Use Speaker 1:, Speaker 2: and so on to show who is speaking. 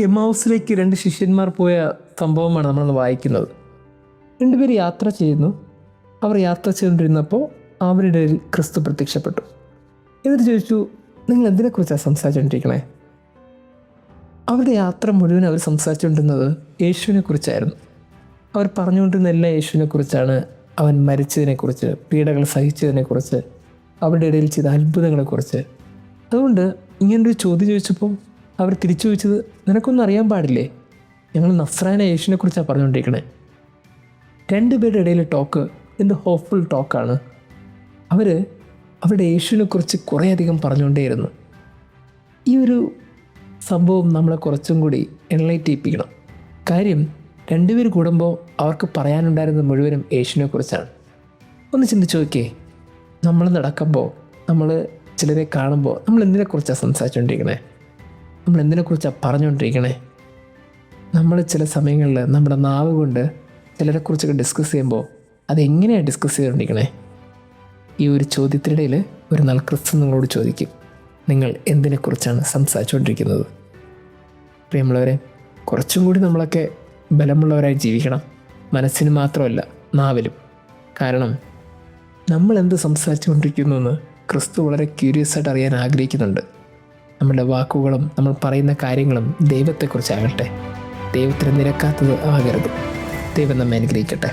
Speaker 1: എമൗസിലേക്ക് 2 ശിഷ്യന്മാർ പോയ സംഭവമാണ് നമ്മൾ വായിക്കുന്നത്. 2 പേര് യാത്ര ചെയ്യുന്നു. അവർ യാത്ര ചെയ്തുകൊണ്ടിരുന്നപ്പോൾ അവരുടെ ഇടയിൽ ക്രിസ്തു പ്രത്യക്ഷപ്പെട്ടു. എന്നിട്ട് ചോദിച്ചു, നിങ്ങൾ എന്തിനെക്കുറിച്ചാണ് സംസാരിച്ചുകൊണ്ടിരിക്കണേ? അവരുടെ യാത്ര മുഴുവൻ അവർ സംസാരിച്ചുകൊണ്ടിരുന്നത് യേശുവിനെ കുറിച്ചായിരുന്നു. അവർ പറഞ്ഞുകൊണ്ടിരുന്ന എല്ലാം യേശുവിനെ കുറിച്ചാണ്. അവൻ മരിച്ചതിനെക്കുറിച്ച്, പീഡകൾ സഹിച്ചതിനെക്കുറിച്ച്, അവരുടെ ഇടയിൽ ചെയ്ത അത്ഭുതങ്ങളെക്കുറിച്ച്. അതുകൊണ്ട് ഇങ്ങനൊരു ചോദ്യം ചോദിച്ചപ്പോൾ അവർ തിരിച്ചു ചോദിച്ചത്, നിനക്കൊന്നും അറിയാൻ പാടില്ലേ? ഞങ്ങൾ നസ്രായന യേശുവിനെ കുറിച്ചാണ് പറഞ്ഞുകൊണ്ടിരിക്കണേ. 2 പേരുടെ ഇടയിൽ ടോക്ക് എന്ത് ഹോപ്പ്ഫുൾ ടോക്കാണ്. അവർ അവരുടെ യേശുവിനെക്കുറിച്ച് കുറേയധികം പറഞ്ഞുകൊണ്ടേയിരുന്നു. ഈ ഒരു സംഭവം നമ്മളെ കുറച്ചും കൂടി എൻലൈറ്റ് ചെയ്യിപ്പിക്കണം. കാര്യം 2 പേർ കൂടുമ്പോൾ അവർക്ക് പറയാനുണ്ടായിരുന്നത് മുഴുവനും യേശുവിനെ കുറിച്ചാണ്. ഒന്ന് ചിന്തിച്ച് നോക്കിയേ, നമ്മൾ നടക്കുമ്പോൾ, നമ്മൾ ചിലരെ കാണുമ്പോൾ നമ്മൾ എന്തിനെക്കുറിച്ചാണ് സംസാരിച്ചുകൊണ്ടിരിക്കണേ? നമ്മൾ എന്തിനെക്കുറിച്ചാണ് പറഞ്ഞുകൊണ്ടിരിക്കണേ? നമ്മൾ ചില സമയങ്ങളിൽ നമ്മുടെ നാവ് കൊണ്ട് ചിലരെക്കുറിച്ചൊക്കെ ഡിസ്കസ് ചെയ്യുമ്പോൾ അതെങ്ങനെയാണ് ഡിസ്കസ് ചെയ്തുകൊണ്ടിരിക്കണേ? ഈ ഒരു ചോദ്യത്തിനിടയിൽ ഒരു നാൾ ക്രിസ്തു നിങ്ങളോട് ചോദിക്കും, നിങ്ങൾ എന്തിനെക്കുറിച്ചാണ് സംസാരിച്ചുകൊണ്ടിരിക്കുന്നത്? പ്രിയമുള്ളവരെ, കുറച്ചും കൂടി നമ്മളൊക്കെ ബലമുള്ളവരായി ജീവിക്കണം. മനസ്സിന് മാത്രമല്ല, നാവിലും. കാരണം നമ്മൾ എന്ത് സംസാരിച്ചു കൊണ്ടിരിക്കുന്നു എന്ന് ക്രിസ്തു വളരെ ക്യൂരിയസ് ആയിട്ട് അറിയാൻ ആഗ്രഹിക്കുന്നുണ്ട്. നമ്മുടെ വാക്കുകളും നമ്മൾ പറയുന്ന കാര്യങ്ങളും ദൈവത്തെക്കുറിച്ചാകട്ടെ. ദൈവത്തിന് നിരക്കാത്തത് ആകരുത്. ദൈവം നമ്മെ അനുഗ്രഹിക്കട്ടെ.